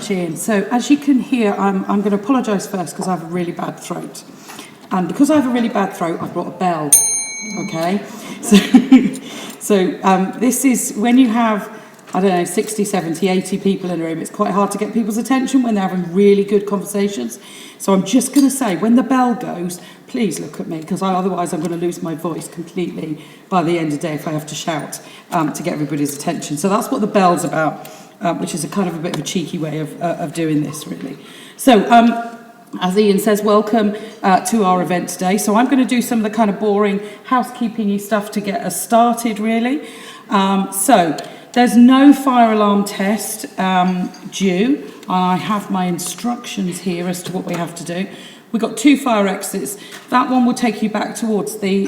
much, Ian. So as you can hear, I'm going to apologise first because I have a really bad throat. And because I have a really bad throat, I've brought a bell, okay? So this is when you have, I don't know, 60, 70, 80 people in a room, it's quite hard to get people's attention when they're having really good conversations. So I'm just going to say, when the bell goes, please look at me, because otherwise I'm going to lose my voice completely by the end of the day if I have to shout to get everybody's attention. So that's what the bell's about, which is a kind of a bit of a cheeky way of doing this, really. So as Ian says, welcome to our event today. So I'm going to do some of the kind of boring housekeeping-y stuff to get us started, really. So there's no fire alarm test due. I have my instructions here as to what we have to do. We've got 2 fire exits. That one will take you back towards the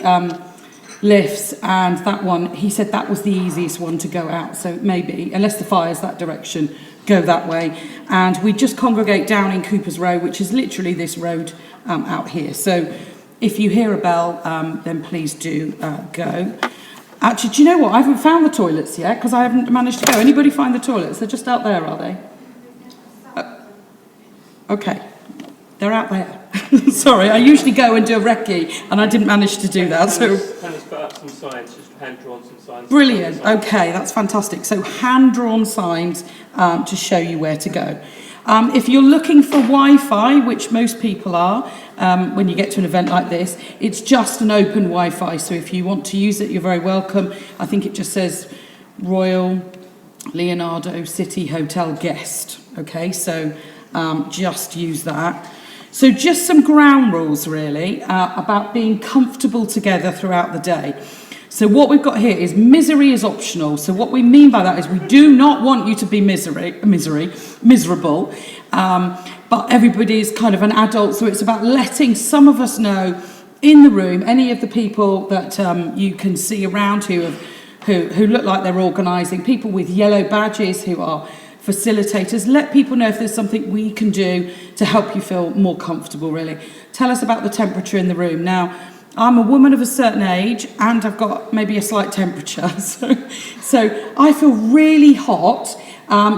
lifts, and that one, he said that was the easiest one to go out. So maybe, unless the fire's that direction, go that way. And we just congregate down in Cooper's Row, which is literally this road out here. So if you hear a bell, then please do go. Actually, do you know what? I haven't found the toilets yet because I haven't managed to go. Anybody find the toilets? They're just out there, are they? Okay. They're out there. Sorry, I usually go and do a recce, and I didn't manage to do that. So Hannah's put up some signs, just hand-drawn some signs. Brilliant. Okay, that's fantastic. So hand-drawn signs to show you where to go. If you're looking for Wi-Fi, which most people are, when you get to an event like this, it's just an open Wi-Fi. So if you want to use it, you're very welcome. I think it just says Royal Leonardo City Hotel Guest. Okay, so just use that. So just some ground rules, really, about being comfortable together throughout the day. So what we've got here is misery is optional. So what we mean by that is we do not want you to be miserable, but everybody is kind of an adult. So it's about letting some of us know in the room, any of the people that you can see around who look like they're organising, people with yellow badges who are facilitators, let people know if there's something we can do to help you feel more comfortable, really. Tell us about the temperature in the room. Now, I'm a woman of a certain age and I've got maybe a slight temperature. So I feel really hot,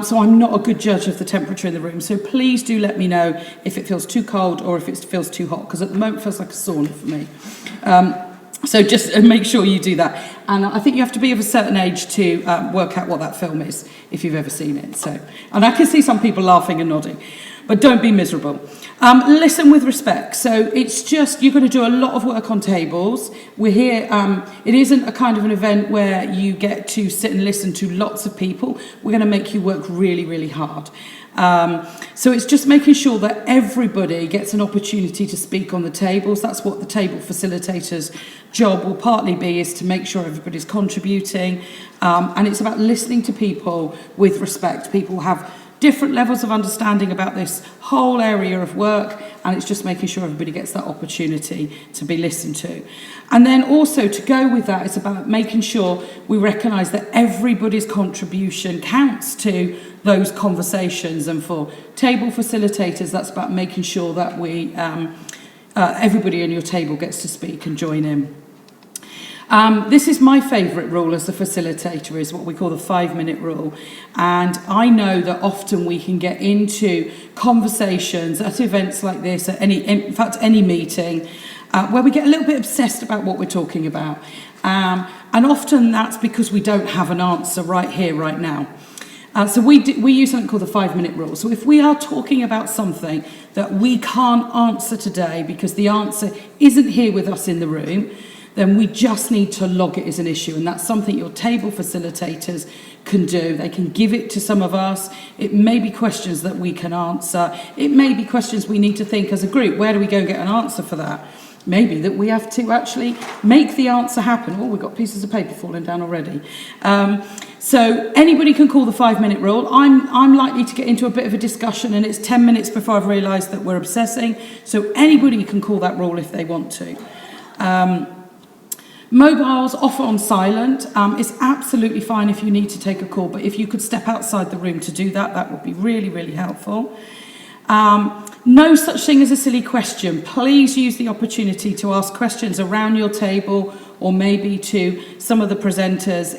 so I'm not a good judge of the temperature in the room. So please do let me know if it feels too cold or if it feels too hot, because at the moment it feels like a sauna for me. So just make sure you do that. And I think you have to be of a certain age to work out what that film is, if you've ever seen it. So, and I can see some people laughing and nodding, but don't be miserable. Listen with respect. So it's just, you're going to do a lot of work on tables. We're here, it isn't a kind of an event where you get to sit and listen to lots of people. We're going to make you work really, really hard. So it's just making sure that everybody gets an opportunity to speak on the tables. That's what the table facilitator's job will partly be, is to make sure everybody's contributing. And it's about listening to people with respect. People have different levels of understanding about this whole area of work, and it's just making sure everybody gets that opportunity to be listened to. And then also, to go with that, it's about making sure we recognise that everybody's contribution counts to those conversations. And for table facilitators, that's about making sure that we everybody on your table gets to speak and join in. This is my favourite rule as a facilitator, is what we call the 5-minute rule. And I know that often we can get into conversations at events like this, at any meeting, where we get a little bit obsessed about what we're talking about. And often that's because we don't have an answer right here, right now. So we use something called the 5-minute rule. So if we are talking about something that we can't answer today because the answer isn't here with us in the room, then we just need to log it as an issue. And that's something your table facilitators can do. They can give it to some of us. It may be questions that we can answer. It may be questions we need to think as a group. Where do we go and get an answer for that? Maybe that we have to actually make the answer happen. Oh, we've got pieces of paper falling down already. So anybody can call the 5-minute rule. I'm likely to get into a bit of a discussion, and it's 10 minutes before I've realised that we're obsessing. So anybody can call that rule if they want to. Mobiles off on silent. It's absolutely fine if you need to take a call, but if you could step outside the room to do that, that would be really, really helpful. No such thing as a silly question. Please use the opportunity to ask questions around your table or maybe to some of the presenters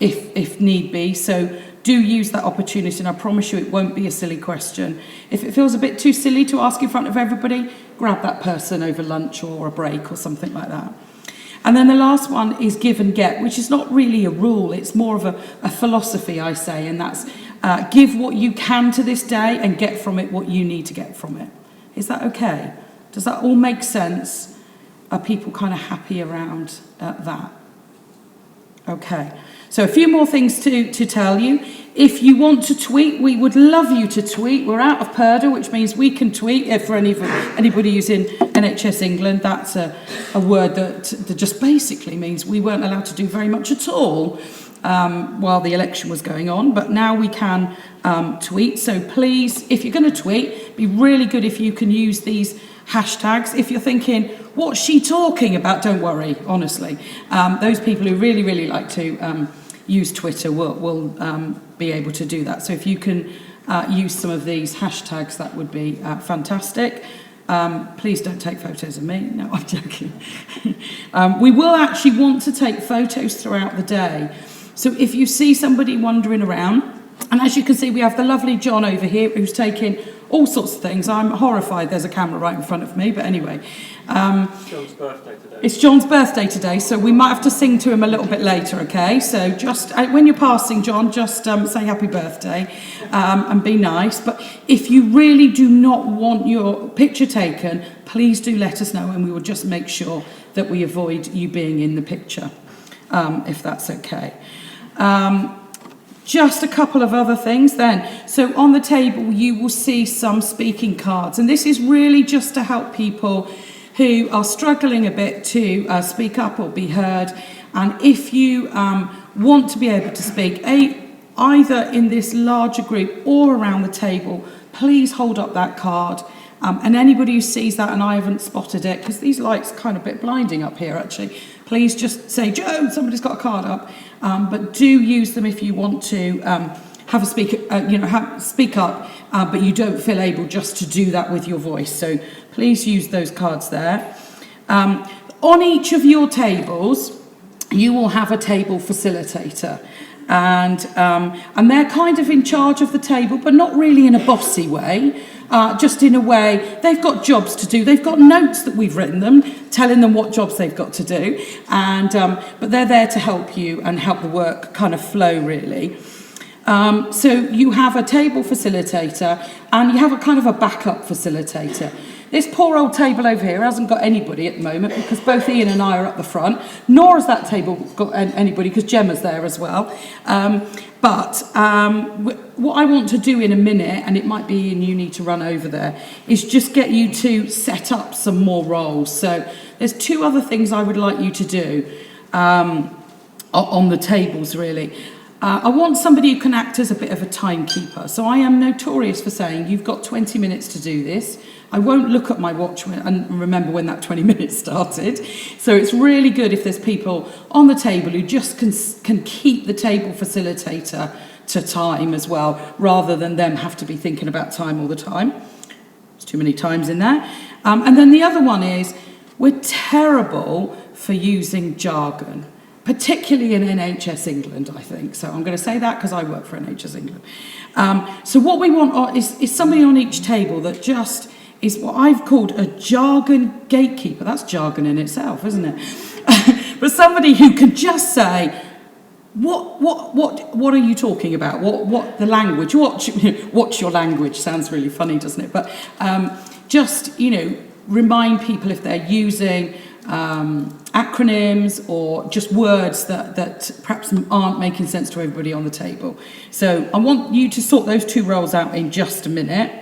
if need be. So do use that opportunity, and I promise you it won't be a silly question. If it feels a bit too silly to ask in front of everybody, grab that person over lunch or a break or something like that. And then the last one is give and get, which is not really a rule, it's more of a philosophy, I say, and that's give what you can to this day and get from it what you need to get from it. Is that okay? Does that all make sense? Are people kind of happy around that? Okay, so a few more things to tell you. If you want to tweet, we would love you to tweet. We're out of PERDA, which means we can tweet. For anybody who's in NHS England, that's a word that just basically means we weren't allowed to do very much at all while the election was going on, but now we can tweet. So please, if you're going to tweet, it'd be really good if you can use these hashtags. If you're thinking, what's she talking about? Don't worry, honestly. Those people who really, really like to use Twitter will be able to do that. So if you can use some of these hashtags, that would be fantastic. Please don't take photos of me. No, I'm joking. We will actually want to take photos throughout the day. So if you see somebody wandering around, and as you can see, we have the lovely John over here who's taking all sorts of things. I'm horrified there's a camera right in front of me, but anyway. It's John's birthday today. It's John's birthday today, so we might have to sing to him a little bit later, okay? So just, when you're passing, John, just say happy birthday and be nice. But if you really do not want your picture taken, please do let us know, and we will just make sure that we avoid you being in the picture, if that's okay. Just a couple of other things then. So on the table, you will see some speaking cards. And this is really just to help people who are struggling a bit to speak up or be heard. And if you want to be able to speak, either in this larger group or around the table, please hold up that card. And anybody who sees that, and I haven't spotted it, because these lights are kind of a bit blinding up here actually, please just say, Joe, somebody's got a card up. But do use them if you want to have a speak up, but you don't feel able just to do that with your voice. So please use those cards there. On each of your tables, you will have a table facilitator. And they're kind of in charge of the table, but not really in a bossy way. Just in a way, they've got jobs to do. They've got notes that we've written them, telling them what jobs they've got to do. And but they're there to help you and help the work kind of flow, really. So you have a table facilitator and you have a kind of a backup facilitator. This poor old table over here hasn't got anybody at the moment because both Ian and I are up the front, nor has that table got anybody because Gemma's there as well. But what I want to do in a minute, and it might be Ian, you need to run over there, is just get you to set up some more roles. So there's two other things I would like you to do on the tables, really. I want somebody who can act as a bit of a timekeeper. So I am notorious for saying, you've got 20 minutes to do this. I won't look at my watch and remember when that 20 minutes started. So it's really good if there's people on the table who just can keep the table facilitator to time as well, rather than them have to be thinking about time all the time. There's too many times in there. And then the other one is, we're terrible for using jargon, particularly in NHS England, I think. So I'm going to say that because I work for NHS England. So what we want is somebody on each table that just is what I've called a jargon gatekeeper. That's jargon in itself, isn't it? But somebody who can just say, what are you talking about? What the language? What's your language? Sounds really funny, doesn't it? But just, remind people if they're using acronyms or just words that perhaps aren't making sense to everybody on the table. So I want you to sort those two roles out in just a minute.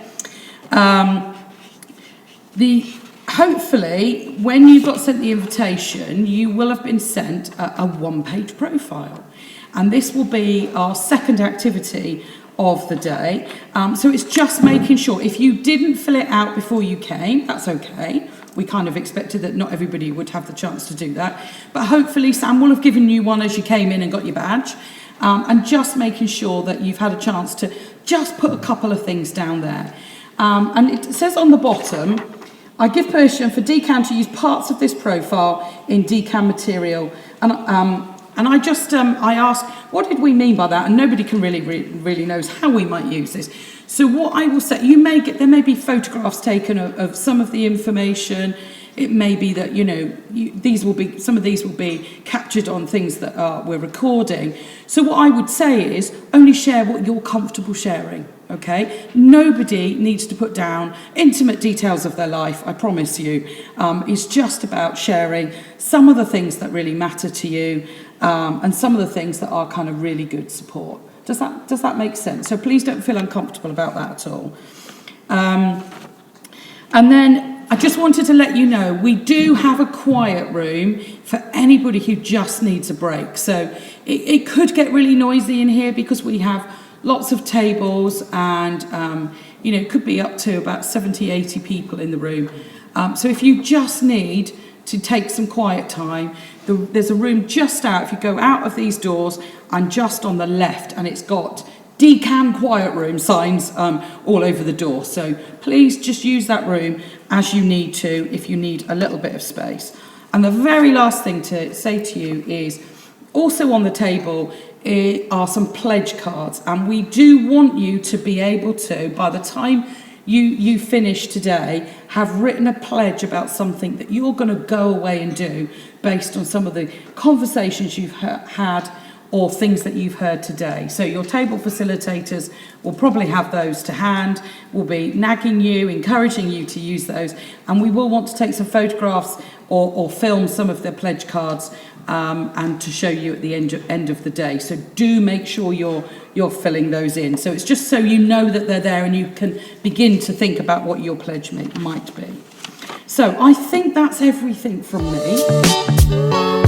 Hopefully, when you got sent the invitation, you will have been sent a one-page profile. And this will be our second activity of the day. So it's just making sure, if you didn't fill it out before you came, that's okay. We kind of expected that not everybody would have the chance to do that. But hopefully Sam will have given you one as you came in and got your badge. And just making sure that you've had a chance to just put a couple of things down there. And it says on the bottom, I give permission for DCAN to use parts of this profile in DCAN material. And I just, I asked, what did we mean by that? And nobody can really knows how we might use this. So what I will say, there may be photographs taken of some of the information. It may be that, some of these will be captured on things that we're recording. So what I would say is only share what you're comfortable sharing, okay? Nobody needs to put down intimate details of their life, I promise you. It's just about sharing some of the things that really matter to you and some of the things that are kind of really good support. Does that make sense? So please don't feel uncomfortable about that at all. And then I just wanted to let you know, we do have a quiet room for anybody who just needs a break. So it could get really noisy in here because we have lots of tables and, it could be up to about 70, 80 people in the room. So if you just need to take some quiet time, there's a room just out, if you go out of these doors and just on the left, and it's got DCAN quiet room signs all over the door. So please just use that room as you need to if you need a little bit of space. And the very last thing to say to you is also on the table are some pledge cards, and we do want you to be able to, by the time you finish today, have written a pledge about something that you're going to go away and do based on some of the conversations you've had or things that you've heard today. So your table facilitators will probably have those to hand, will be nagging you, encouraging you to use those, and we will want to take some photographs or film some of the pledge cards and to show you at the end of the day. So do make sure you're filling those in. So it's just so you know that they're there and you can begin to think about what your pledge might be. So I think that's everything from me.